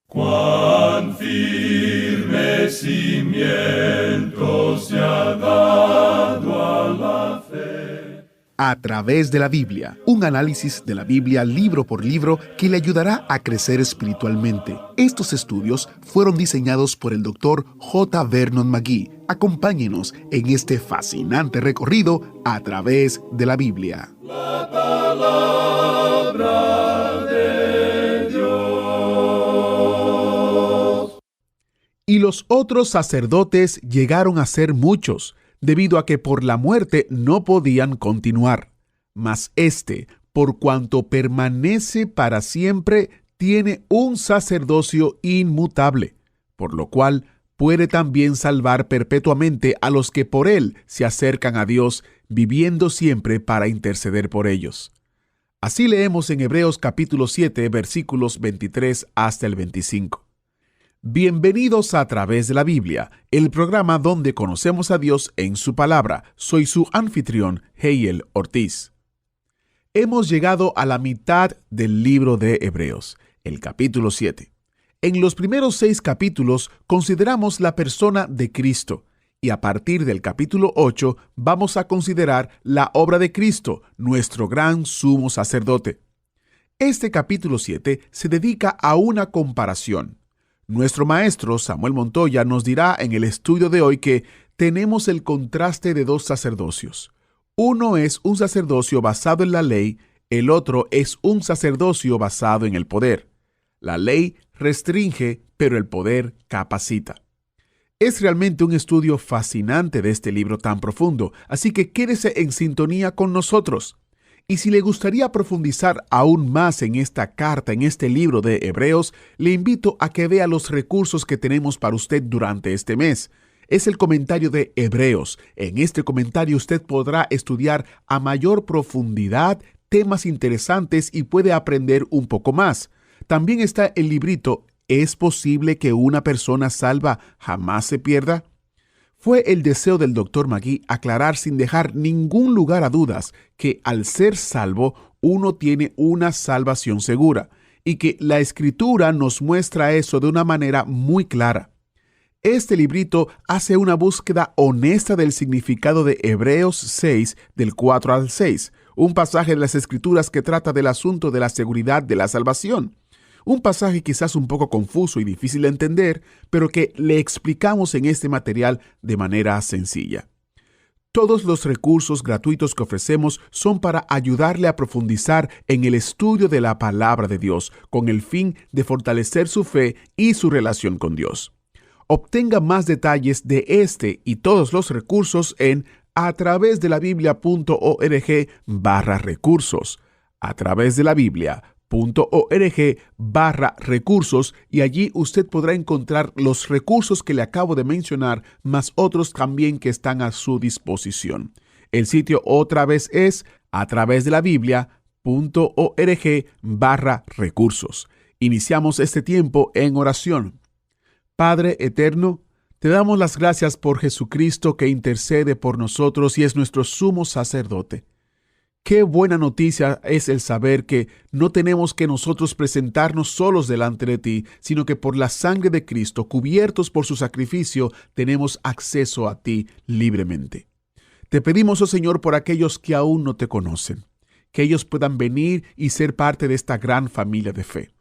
Cuán firme cimiento se ha dado a la fe. A través de la Biblia, un análisis de la Biblia libro por libro que le ayudará a crecer espiritualmente. Estos estudios fueron diseñados por el Dr. J. Vernon McGee. Acompáñenos en este fascinante recorrido a través de la Biblia. La palabra de Dios. Y los otros sacerdotes llegaron a ser muchos, debido a que por la muerte no podían continuar. Mas éste, por cuanto permanece para siempre, tiene un sacerdocio inmutable, por lo cual puede también salvar perpetuamente a los que por él se acercan a Dios, viviendo siempre para interceder por ellos. Así leemos en Hebreos capítulo 7, versículos 23 hasta el 25. Bienvenidos a Través de la Biblia, el programa donde conocemos a Dios en su palabra. Soy su anfitrión, Heiel Ortiz. Hemos llegado a la mitad del libro de Hebreos, el capítulo 7. En los primeros 6 capítulos consideramos la persona de Cristo, y a partir del capítulo 8 vamos a considerar la obra de Cristo, nuestro gran sumo sacerdote. Este capítulo 7 se dedica a una comparación. Nuestro maestro Samuel Montoya nos dirá en el estudio de hoy que tenemos el contraste de 2 sacerdocios. Uno es un sacerdocio basado en la ley, el otro es un sacerdocio basado en el poder. La ley restringe, pero el poder capacita. Es realmente un estudio fascinante de este libro tan profundo, así que quédese en sintonía con nosotros. Y si le gustaría profundizar aún más en esta carta, en este libro de Hebreos, le invito a que vea los recursos que tenemos para usted durante este mes. Es el comentario de Hebreos. En este comentario usted podrá estudiar a mayor profundidad temas interesantes y puede aprender un poco más. También está el librito ¿Es posible que una persona salva jamás se pierda? Fue el deseo del Dr. McGee aclarar sin dejar ningún lugar a dudas que al ser salvo uno tiene una salvación segura y que la Escritura nos muestra eso de una manera muy clara. Este librito hace una búsqueda honesta del significado de Hebreos 6 del 4 al 6, un pasaje de las Escrituras que trata del asunto de la seguridad de la salvación. Un pasaje quizás un poco confuso y difícil de entender, pero que le explicamos en este material de manera sencilla. Todos los recursos gratuitos que ofrecemos son para ayudarle a profundizar en el estudio de la palabra de Dios, con el fin de fortalecer su fe y su relación con Dios. Obtenga más detalles de este y todos los recursos en atravesdelabiblia.org/recursos. A través de la Biblia.org/recursos, y allí usted podrá encontrar los recursos que le acabo de mencionar, más otros también que están a su disposición. El sitio otra vez es atravesdelabiblia.org/recursos. Iniciamos este tiempo en oración. Padre eterno, te damos las gracias por Jesucristo que intercede por nosotros y es nuestro sumo sacerdote. Qué buena noticia es el saber que no tenemos que nosotros presentarnos solos delante de ti, sino que por la sangre de Cristo, cubiertos por su sacrificio, tenemos acceso a ti libremente. Te pedimos, oh Señor, por aquellos que aún no te conocen, que ellos puedan venir y ser parte de esta gran familia de fe.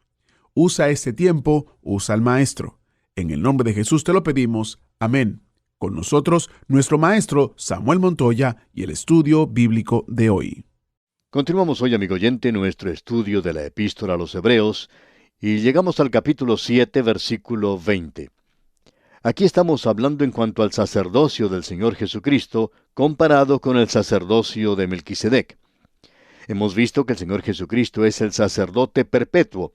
Usa este tiempo, usa al Maestro. En el nombre de Jesús te lo pedimos. Amén. Con nosotros, nuestro maestro Samuel Montoya y el estudio bíblico de hoy. Continuamos hoy, amigo oyente, nuestro estudio de la Epístola a los Hebreos y llegamos al capítulo 7, versículo 20. Aquí estamos hablando en cuanto al sacerdocio del Señor Jesucristo comparado con el sacerdocio de Melquisedec. Hemos visto que el Señor Jesucristo es el sacerdote perpetuo.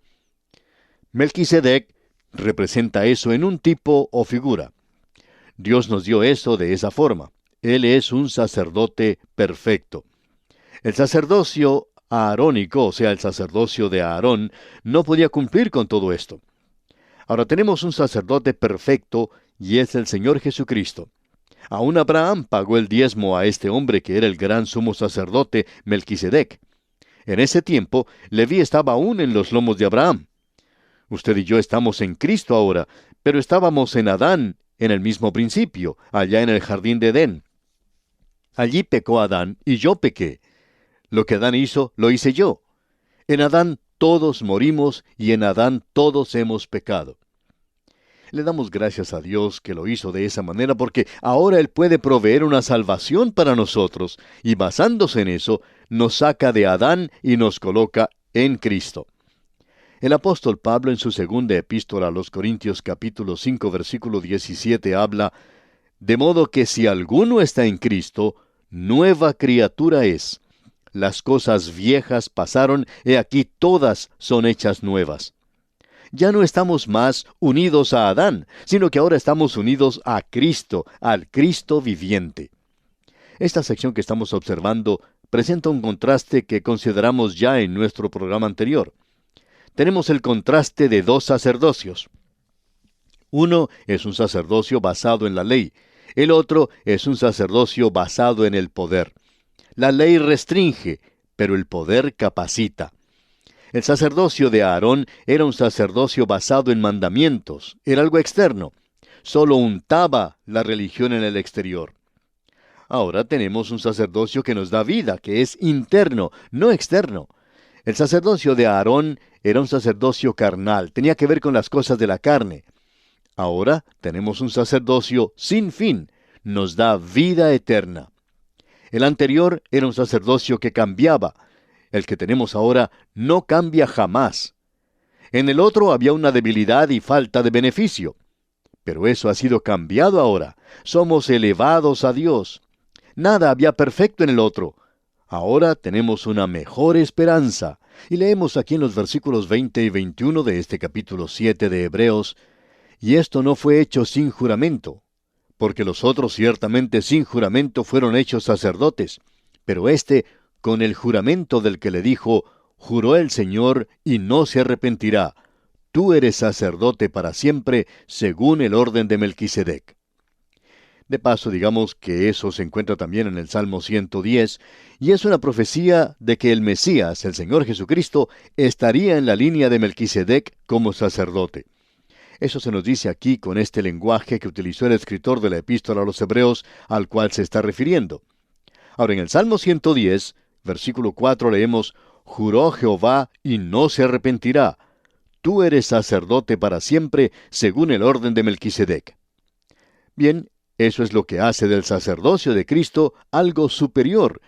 Melquisedec representa eso en un tipo o figura. Dios nos dio eso de esa forma. Él es un sacerdote perfecto. El sacerdocio aarónico, o sea, el sacerdocio de Aarón, no podía cumplir con todo esto. Ahora tenemos un sacerdote perfecto y es el Señor Jesucristo. Aún Abraham pagó el diezmo a este hombre que era el gran sumo sacerdote Melquisedec. En ese tiempo, Leví estaba aún en los lomos de Abraham. Usted y yo estamos en Cristo ahora, pero estábamos en Adán en el mismo principio, allá en el jardín de Edén. Allí pecó Adán y yo pequé. Lo que Adán hizo, lo hice yo. En Adán todos morimos y en Adán todos hemos pecado. Le damos gracias a Dios que lo hizo de esa manera porque ahora Él puede proveer una salvación para nosotros y basándose en eso, nos saca de Adán y nos coloca en Cristo. El apóstol Pablo en su segunda epístola a los Corintios capítulo 5 versículo 17 habla: de modo que si alguno está en Cristo, nueva criatura es. Las cosas viejas pasaron, he aquí todas son hechas nuevas. Ya no estamos más unidos a Adán, sino que ahora estamos unidos a Cristo, al Cristo viviente. Esta sección que estamos observando presenta un contraste que consideramos ya en nuestro programa anterior. Tenemos el contraste de dos sacerdocios. Uno es un sacerdocio basado en la ley, el otro es un sacerdocio basado en el poder. La ley restringe, pero el poder capacita. El sacerdocio de Aarón era un sacerdocio basado en mandamientos, era algo externo. Solo untaba la religión en el exterior. Ahora tenemos un sacerdocio que nos da vida, que es interno, no externo. El sacerdocio de Aarón era un sacerdocio carnal, tenía que ver con las cosas de la carne. Ahora tenemos un sacerdocio sin fin, nos da vida eterna. El anterior era un sacerdocio que cambiaba. El que tenemos ahora no cambia jamás. En el otro había una debilidad y falta de beneficio. Pero eso ha sido cambiado ahora. Somos elevados a Dios. Nada había perfecto en el otro. Ahora tenemos una mejor esperanza. Y leemos aquí en los versículos 20 y 21 de este capítulo 7 de Hebreos: y esto no fue hecho sin juramento, porque los otros ciertamente sin juramento fueron hechos sacerdotes, pero éste con el juramento del que le dijo: juró el Señor y no se arrepentirá, tú eres sacerdote para siempre, según el orden de Melquisedec. De paso, digamos que eso se encuentra también en el Salmo 110, y es una profecía de que el Mesías, el Señor Jesucristo, estaría en la línea de Melquisedec como sacerdote. Eso se nos dice aquí con este lenguaje que utilizó el escritor de la epístola a los Hebreos, al cual se está refiriendo. Ahora, en el Salmo 110, versículo 4 leemos: juró Jehová y no se arrepentirá. Tú eres sacerdote para siempre, según el orden de Melquisedec. Bien, eso es lo que hace del sacerdocio de Cristo algo superior,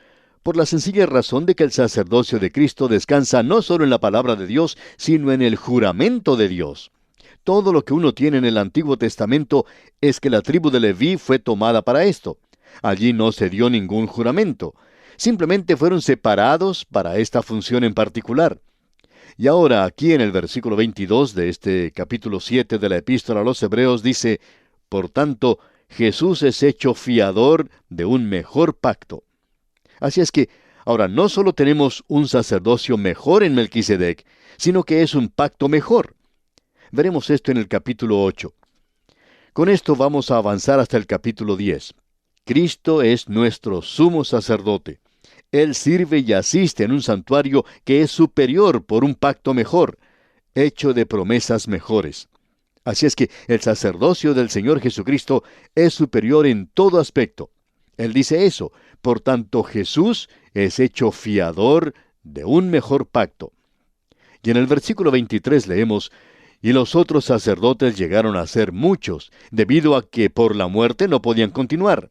por la sencilla razón de que el sacerdocio de Cristo descansa no solo en la palabra de Dios, sino en el juramento de Dios. Todo lo que uno tiene en el Antiguo Testamento es que la tribu de Leví fue tomada para esto. Allí no se dio ningún juramento. Simplemente fueron separados para esta función en particular. Y ahora aquí en el versículo 22 de este capítulo 7 de la epístola a los Hebreos dice: por tanto, Jesús es hecho fiador de un mejor pacto. Así es que ahora no solo tenemos un sacerdocio mejor en Melquisedec, sino que es un pacto mejor. Veremos esto en el capítulo 8. Con esto vamos a avanzar hasta el capítulo 10. Cristo es nuestro sumo sacerdote. Él sirve y asiste en un santuario que es superior por un pacto mejor, hecho de promesas mejores. Así es que el sacerdocio del Señor Jesucristo es superior en todo aspecto. Él dice eso: por tanto Jesús es hecho fiador de un mejor pacto. Y en el versículo 23 leemos: y los otros sacerdotes llegaron a ser muchos, debido a que por la muerte no podían continuar.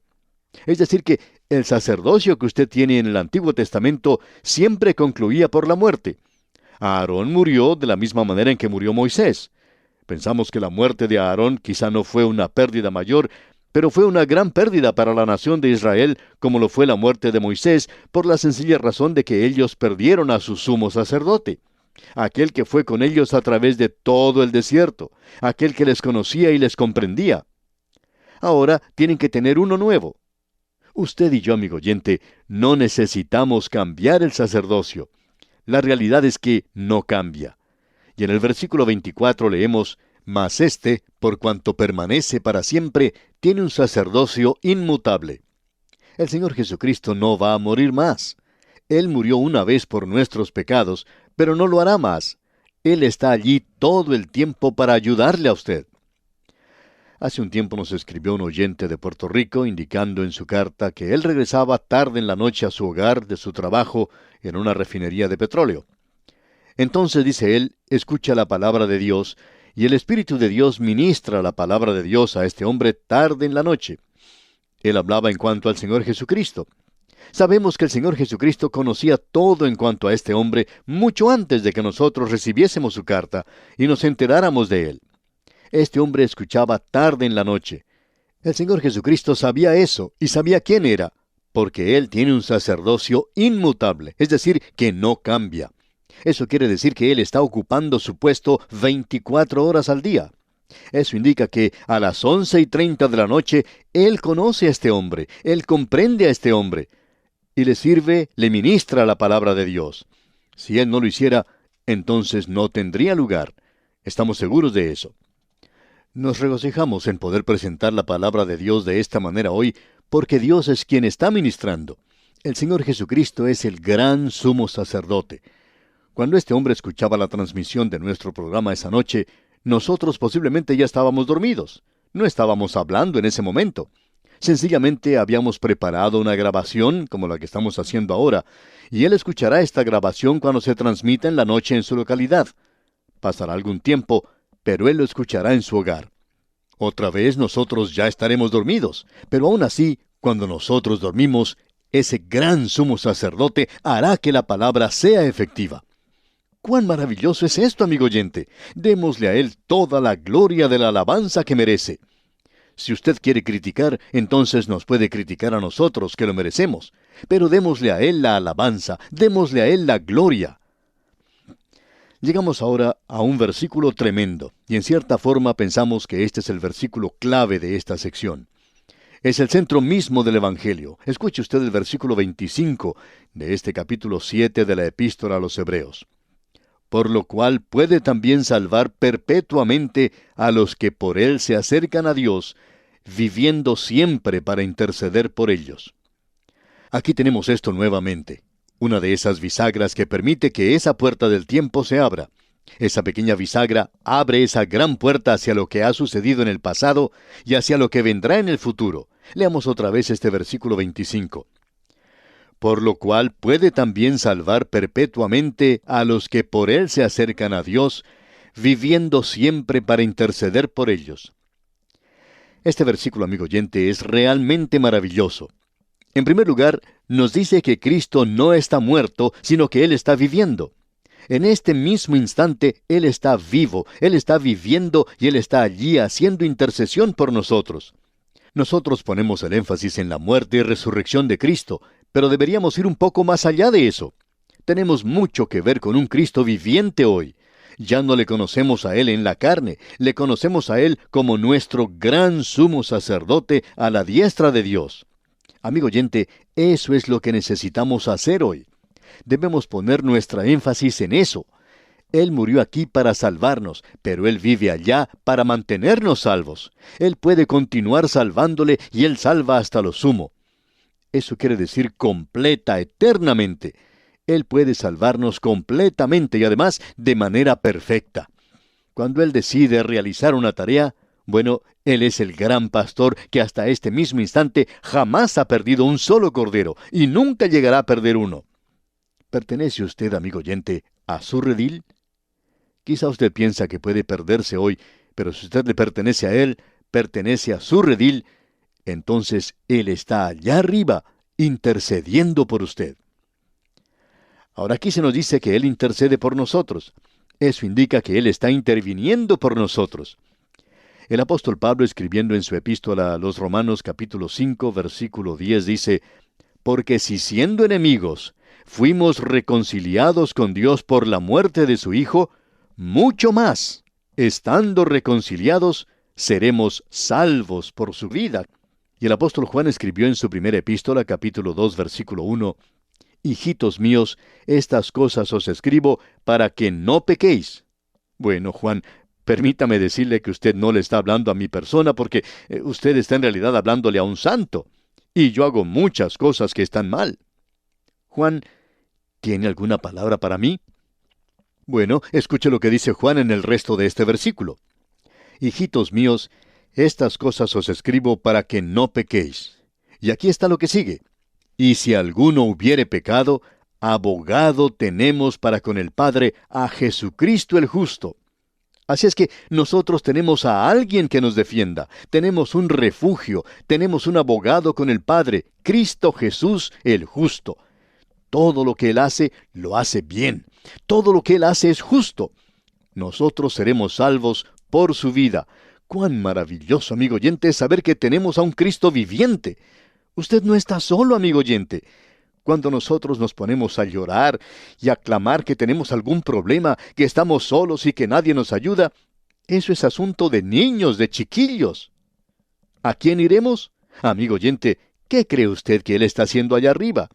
Es decir que el sacerdocio que usted tiene en el Antiguo Testamento siempre concluía por la muerte. Aarón murió de la misma manera en que murió Moisés. Pensamos que la muerte de Aarón quizá no fue una pérdida mayor, pero fue una gran pérdida para la nación de Israel, como lo fue la muerte de Moisés, por la sencilla razón de que ellos perdieron a su sumo sacerdote. Aquel que fue con ellos a través de todo el desierto, aquel que les conocía y les comprendía. Ahora tienen que tener uno nuevo. Usted y yo, amigo oyente, no necesitamos cambiar el sacerdocio. La realidad es que no cambia. Y en el versículo 24 leemos: mas éste, por cuanto permanece para siempre, tiene un sacerdocio inmutable. El Señor Jesucristo no va a morir más. Él murió una vez por nuestros pecados, pero no lo hará más. Él está allí todo el tiempo para ayudarle a usted. Hace un tiempo nos escribió un oyente de Puerto Rico indicando en su carta que él regresaba tarde en la noche a su hogar de su trabajo en una refinería de petróleo. Entonces, dice él, escucha la palabra de Dios, y el Espíritu de Dios ministra la palabra de Dios a este hombre tarde en la noche. Él hablaba en cuanto al Señor Jesucristo. Sabemos que el Señor Jesucristo conocía todo en cuanto a este hombre mucho antes de que nosotros recibiésemos su carta y nos enteráramos de él. Este hombre escuchaba tarde en la noche. El Señor Jesucristo sabía eso y sabía quién era, porque Él tiene un sacerdocio inmutable, es decir, que no cambia. Eso quiere decir que Él está ocupando su puesto 24 horas al día. Eso indica que a las 11:30 de la noche, Él conoce a este hombre, Él comprende a este hombre, y le sirve, le ministra la palabra de Dios. Si Él no lo hiciera, entonces no tendría lugar. Estamos seguros de eso. Nos regocijamos en poder presentar la palabra de Dios de esta manera hoy, porque Dios es quien está ministrando. El Señor Jesucristo es el gran sumo sacerdote. Cuando este hombre escuchaba la transmisión de nuestro programa esa noche, nosotros posiblemente ya estábamos dormidos. No estábamos hablando en ese momento. Sencillamente habíamos preparado una grabación, como la que estamos haciendo ahora, y él escuchará esta grabación cuando se transmita en la noche en su localidad. Pasará algún tiempo, pero él lo escuchará en su hogar. Otra vez nosotros ya estaremos dormidos, pero aún así, cuando nosotros dormimos, ese gran sumo sacerdote hará que la palabra sea efectiva. ¡Cuán maravilloso es esto, amigo oyente! Démosle a él toda la gloria de la alabanza que merece. Si usted quiere criticar, entonces nos puede criticar a nosotros, que lo merecemos. Pero démosle a él la alabanza, démosle a él la gloria. Llegamos ahora a un versículo tremendo, y en cierta forma pensamos que este es el versículo clave de esta sección. Es el centro mismo del Evangelio. Escuche usted el versículo 25 de este capítulo 7 de la Epístola a los Hebreos. Por lo cual puede también salvar perpetuamente a los que por él se acercan a Dios, viviendo siempre para interceder por ellos. Aquí tenemos esto nuevamente. Una de esas bisagras que permite que esa puerta del tiempo se abra. Esa pequeña bisagra abre esa gran puerta hacia lo que ha sucedido en el pasado y hacia lo que vendrá en el futuro. Leamos otra vez este versículo 25. Por lo cual puede también salvar perpetuamente a los que por él se acercan a Dios, viviendo siempre para interceder por ellos. Este versículo, amigo oyente, es realmente maravilloso. En primer lugar, nos dice que Cristo no está muerto, sino que Él está viviendo. En este mismo instante, Él está vivo, Él está viviendo y Él está allí haciendo intercesión por nosotros. Nosotros ponemos el énfasis en la muerte y resurrección de Cristo, pero deberíamos ir un poco más allá de eso. Tenemos mucho que ver con un Cristo viviente hoy. Ya no le conocemos a Él en la carne, le conocemos a Él como nuestro gran sumo sacerdote a la diestra de Dios. Amigo oyente, eso es lo que necesitamos hacer hoy. Debemos poner nuestra énfasis en eso. Él murió aquí para salvarnos, pero Él vive allá para mantenernos salvos. Él puede continuar salvándole y Él salva hasta lo sumo. Eso quiere decir completa, eternamente. Él puede salvarnos completamente y además de manera perfecta. Cuando Él decide realizar una tarea, bueno, Él es el gran pastor que hasta este mismo instante jamás ha perdido un solo cordero y nunca llegará a perder uno. ¿Pertenece usted, amigo oyente, a su redil? Quizá usted piensa que puede perderse hoy, pero si usted le pertenece a Él, pertenece a su redil, entonces Él está allá arriba, intercediendo por usted. Ahora aquí se nos dice que Él intercede por nosotros. Eso indica que Él está interviniendo por nosotros. El apóstol Pablo, escribiendo en su epístola a los Romanos capítulo 5, versículo 10, dice, «Porque si siendo enemigos fuimos reconciliados con Dios por la muerte de su Hijo, mucho más, estando reconciliados, seremos salvos por su vida». Y el apóstol Juan escribió en su primera epístola, capítulo 2, versículo 1, «Hijitos míos, estas cosas os escribo para que no pequéis». Bueno, Juan, permítame decirle que usted no le está hablando a mi persona porque usted está en realidad hablándole a un santo. Y yo hago muchas cosas que están mal. Juan, ¿tiene alguna palabra para mí? Bueno, escuche lo que dice Juan en el resto de este versículo. Hijitos míos, estas cosas os escribo para que no pequéis. Y aquí está lo que sigue. Y si alguno hubiere pecado, abogado tenemos para con el Padre a Jesucristo el justo. Así es que nosotros tenemos a alguien que nos defienda, tenemos un refugio, tenemos un abogado con el Padre, Cristo Jesús el justo. Todo lo que Él hace, lo hace bien. Todo lo que Él hace es justo. Nosotros seremos salvos por su vida. Cuán maravilloso, amigo oyente, es saber que tenemos a un Cristo viviente. Usted no está solo, amigo oyente. Cuando nosotros nos ponemos a llorar y a clamar que tenemos algún problema, que estamos solos y que nadie nos ayuda, eso es asunto de niños, de chiquillos. ¿A quién iremos? Amigo oyente, ¿qué cree usted que Él está haciendo allá arriba?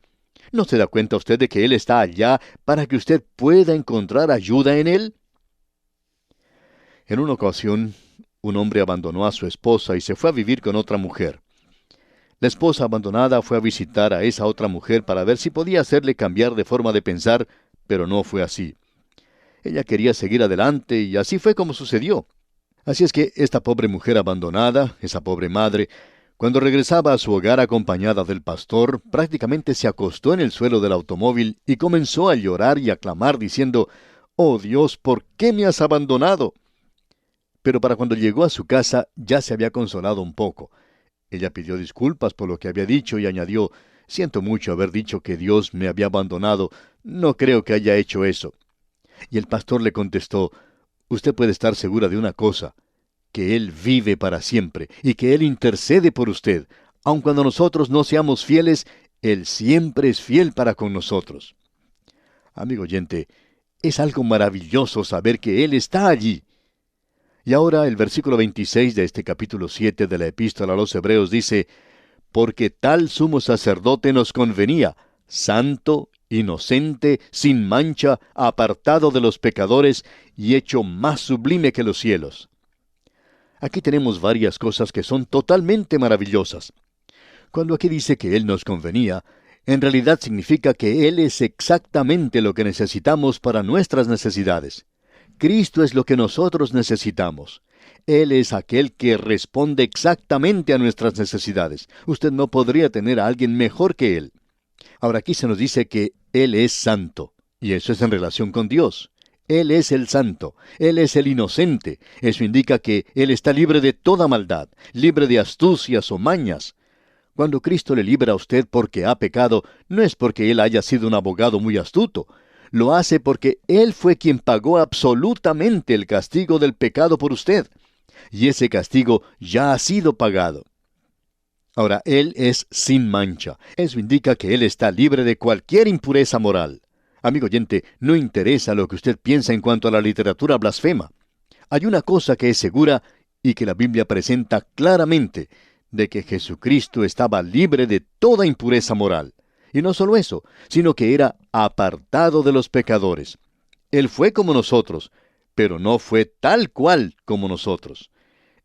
¿No se da cuenta usted de que Él está allá para que usted pueda encontrar ayuda en Él? En una ocasión, un hombre abandonó a su esposa y se fue a vivir con otra mujer. La esposa abandonada fue a visitar a esa otra mujer para ver si podía hacerle cambiar de forma de pensar, pero no fue así. Ella quería seguir adelante y así fue como sucedió. Así es que esta pobre mujer abandonada, esa pobre madre, cuando regresaba a su hogar acompañada del pastor, prácticamente se acostó en el suelo del automóvil y comenzó a llorar y a clamar diciendo, «Oh Dios, ¿por qué me has abandonado?». Pero para cuando llegó a su casa ya se había consolado un poco. Ella pidió disculpas por lo que había dicho y añadió, «Siento mucho haber dicho que Dios me había abandonado. No creo que haya hecho eso». Y el pastor le contestó, «Usted puede estar segura de una cosa, que Él vive para siempre y que Él intercede por usted. Aun cuando nosotros no seamos fieles, Él siempre es fiel para con nosotros». Amigo oyente, es algo maravilloso saber que Él está allí. Y ahora el versículo 26 de este capítulo 7 de la Epístola a los Hebreos dice, «Porque tal sumo sacerdote nos convenía, santo, inocente, sin mancha, apartado de los pecadores y hecho más sublime que los cielos». Aquí tenemos varias cosas que son totalmente maravillosas. Cuando aquí dice que Él nos convenía, en realidad significa que Él es exactamente lo que necesitamos para nuestras necesidades. Cristo es lo que nosotros necesitamos. Él es aquel que responde exactamente a nuestras necesidades. Usted no podría tener a alguien mejor que Él. Ahora aquí se nos dice que Él es santo, y eso es en relación con Dios. Él es el santo, Él es el inocente. Eso indica que Él está libre de toda maldad, libre de astucias o mañas. Cuando Cristo le libra a usted porque ha pecado, no es porque Él haya sido un abogado muy astuto. Lo hace porque Él fue quien pagó absolutamente el castigo del pecado por usted. Y ese castigo ya ha sido pagado. Ahora, Él es sin mancha. Eso indica que Él está libre de cualquier impureza moral. Amigo oyente, no interesa lo que usted piensa en cuanto a la literatura blasfema. Hay una cosa que es segura y que la Biblia presenta claramente, de que Jesucristo estaba libre de toda impureza moral. Y no solo eso, sino que era apartado de los pecadores. Él fue como nosotros, pero no fue tal cual como nosotros.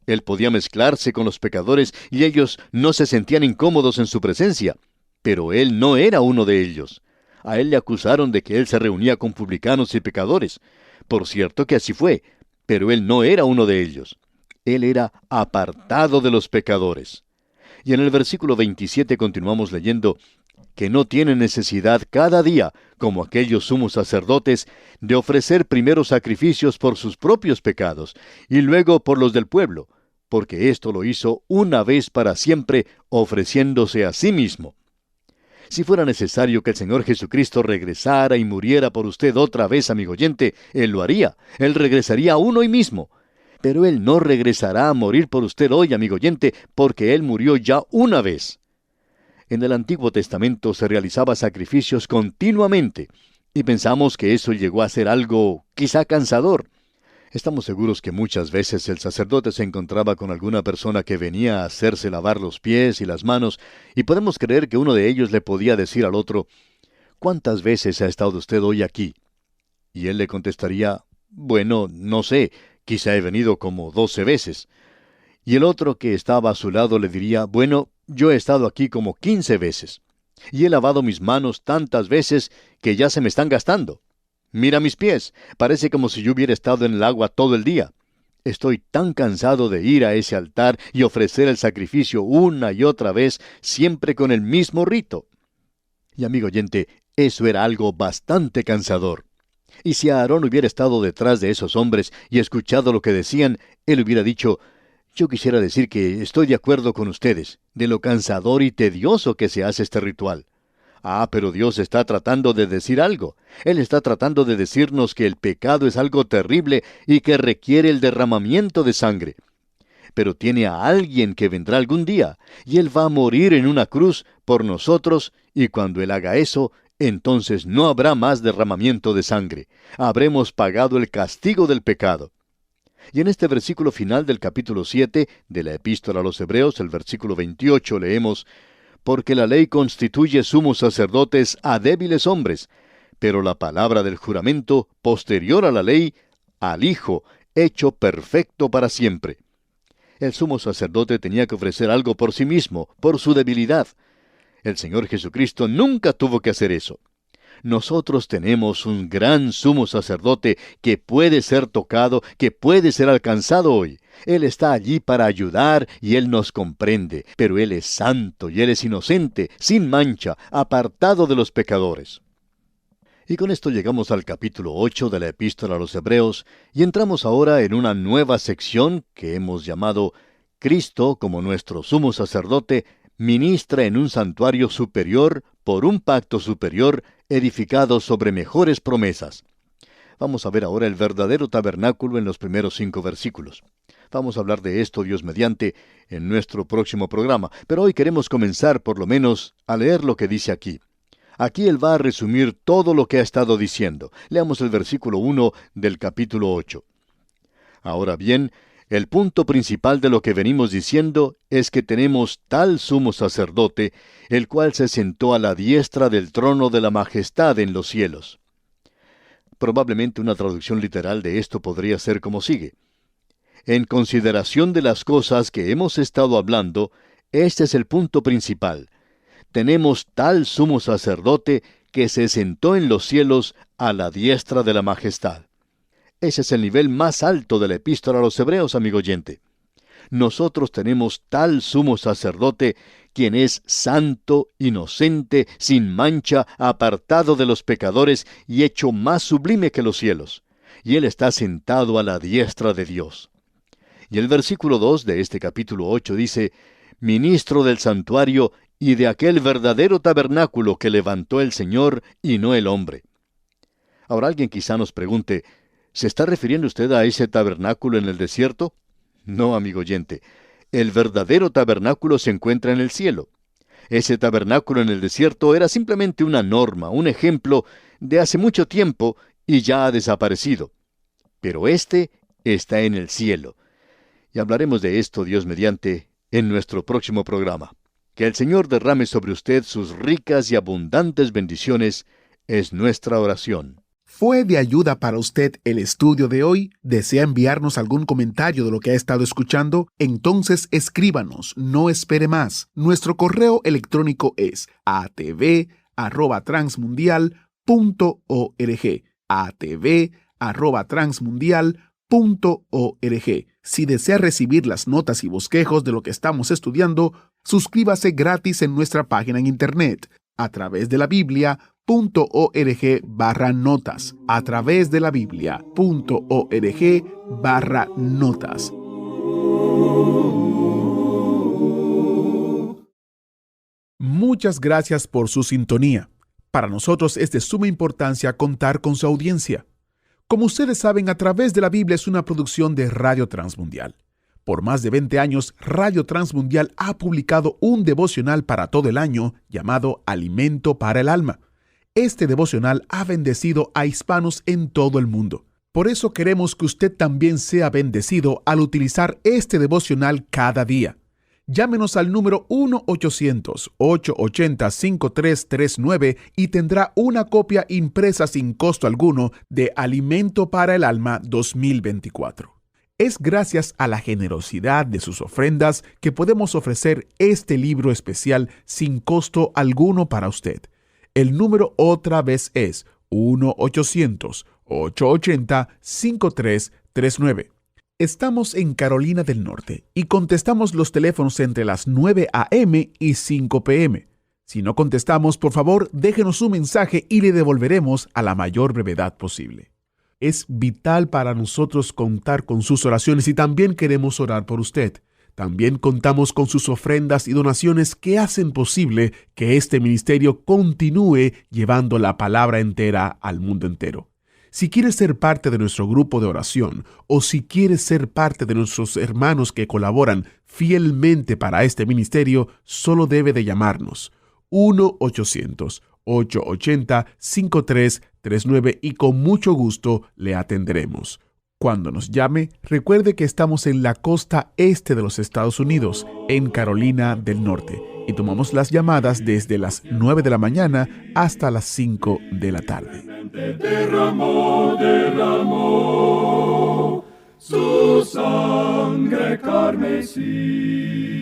Él podía mezclarse con los pecadores y ellos no se sentían incómodos en su presencia, pero Él no era uno de ellos. A Él le acusaron de que Él se reunía con publicanos y pecadores. Por cierto que así fue, pero Él no era uno de ellos. Él era apartado de los pecadores. Y en el versículo 27 continuamos leyendo, que no tiene necesidad cada día, como aquellos sumos sacerdotes, de ofrecer primero sacrificios por sus propios pecados, y luego por los del pueblo, porque esto lo hizo una vez para siempre, ofreciéndose a sí mismo. Si fuera necesario que el Señor Jesucristo regresara y muriera por usted otra vez, amigo oyente, Él lo haría. Él regresaría aún hoy mismo. Pero Él no regresará a morir por usted hoy, amigo oyente, porque Él murió ya una vez. En el Antiguo Testamento se realizaba sacrificios continuamente, y pensamos que eso llegó a ser algo quizá cansador. Estamos seguros que muchas veces el sacerdote se encontraba con alguna persona que venía a hacerse lavar los pies y las manos, y podemos creer que uno de ellos le podía decir al otro, «¿Cuántas veces ha estado usted hoy aquí?». Y él le contestaría, «Bueno, no sé, quizá he venido como 12 veces». Y el otro que estaba a su lado le diría, «Bueno, yo he estado aquí como 15 veces. Y he lavado mis manos tantas veces que ya se me están gastando». Mira mis pies, parece como si yo hubiera estado en el agua todo el día. Estoy tan cansado de ir a ese altar y ofrecer el sacrificio una y otra vez, siempre con el mismo rito. Y amigo oyente, eso era algo bastante cansador. Y si Aarón hubiera estado detrás de esos hombres y escuchado lo que decían, él hubiera dicho: yo quisiera decir que estoy de acuerdo con ustedes, de lo cansador y tedioso que se hace este ritual. Pero Dios está tratando de decir algo. Él está tratando de decirnos que el pecado es algo terrible y que requiere el derramamiento de sangre. Pero tiene a alguien que vendrá algún día, y Él va a morir en una cruz por nosotros, y cuando Él haga eso, entonces no habrá más derramamiento de sangre. Habremos pagado el castigo del pecado. Y en este versículo final del capítulo 7 de la Epístola a los Hebreos, el versículo 28, leemos: porque la ley constituye sumos sacerdotes a débiles hombres, pero la palabra del juramento, posterior a la ley, al Hijo, hecho perfecto para siempre. El sumo sacerdote tenía que ofrecer algo por sí mismo, por su debilidad. El Señor Jesucristo nunca tuvo que hacer eso. Nosotros tenemos un gran sumo sacerdote que puede ser tocado, que puede ser alcanzado hoy. Él está allí para ayudar y Él nos comprende, pero Él es santo y Él es inocente, sin mancha, apartado de los pecadores. Y con esto llegamos al capítulo 8 de la Epístola a los Hebreos y entramos ahora en una nueva sección que hemos llamado Cristo, como nuestro sumo sacerdote, ministra en un santuario superior por un pacto superior edificado sobre mejores promesas. Vamos a ver ahora el verdadero tabernáculo en los primeros 5 versículos. Vamos a hablar de esto, Dios mediante, en nuestro próximo programa, pero hoy queremos comenzar por lo menos a leer lo que dice aquí. Aquí él va a resumir todo lo que ha estado diciendo. Leamos el versículo 1 del capítulo 8. Ahora bien, el punto principal de lo que venimos diciendo es que tenemos tal sumo sacerdote, el cual se sentó a la diestra del trono de la majestad en los cielos. Probablemente una traducción literal de esto podría ser como sigue: en consideración de las cosas que hemos estado hablando, este es el punto principal. Tenemos tal sumo sacerdote que se sentó en los cielos a la diestra de la majestad. Ese es el nivel más alto de la Epístola a los Hebreos, amigo oyente. Nosotros tenemos tal sumo sacerdote, quien es santo, inocente, sin mancha, apartado de los pecadores y hecho más sublime que los cielos. Y Él está sentado a la diestra de Dios. Y el versículo 2 de este capítulo 8 dice: ministro del santuario y de aquel verdadero tabernáculo que levantó el Señor y no el hombre. Ahora alguien quizá nos pregunte: ¿se está refiriendo usted a ese tabernáculo en el desierto? No, amigo oyente. El verdadero tabernáculo se encuentra en el cielo. Ese tabernáculo en el desierto era simplemente una norma, un ejemplo de hace mucho tiempo y ya ha desaparecido. Pero este está en el cielo. Y hablaremos de esto, Dios mediante, en nuestro próximo programa. Que el Señor derrame sobre usted sus ricas y abundantes bendiciones es nuestra oración. ¿Fue de ayuda para usted el estudio de hoy? ¿Desea enviarnos algún comentario de lo que ha estado escuchando? Entonces escríbanos, no espere más. Nuestro correo electrónico es atv@transmundial.org. atv@transmundial.org. Si desea recibir las notas y bosquejos de lo que estamos estudiando, suscríbase gratis en nuestra página en internet a través de la Biblia.org/notas. A través de la Biblia.org/notas. Muchas gracias por su sintonía. Para nosotros es de suma importancia contar con su audiencia. Como ustedes saben, A Través de la Biblia es una producción de Radio Transmundial. Por más de 20 años, Radio Transmundial ha publicado un devocional para todo el año llamado Alimento para el Alma. Este devocional ha bendecido a hispanos en todo el mundo. Por eso queremos que usted también sea bendecido al utilizar este devocional cada día. Llámenos al número 1-800-880-5339 y tendrá una copia impresa sin costo alguno de Alimento para el Alma 2024. Es gracias a la generosidad de sus ofrendas que podemos ofrecer este libro especial sin costo alguno para usted. El número otra vez es 1-800-880-5339. Estamos en Carolina del Norte y contestamos los teléfonos entre las 9 a.m. y 5 p.m. Si no contestamos, por favor, déjenos un mensaje y le devolveremos a la mayor brevedad posible. Es vital para nosotros contar con sus oraciones y también queremos orar por usted. También contamos con sus ofrendas y donaciones que hacen posible que este ministerio continúe llevando la palabra entera al mundo entero. Si quieres ser parte de nuestro grupo de oración o si quieres ser parte de nuestros hermanos que colaboran fielmente para este ministerio, solo debe de llamarnos 1-800-880-5339 y con mucho gusto le atenderemos. Cuando nos llame, recuerde que estamos en la costa este de los Estados Unidos, en Carolina del Norte, y tomamos las llamadas desde las 9 de la mañana hasta las 5 de la tarde. Derramó su sangre carmesí.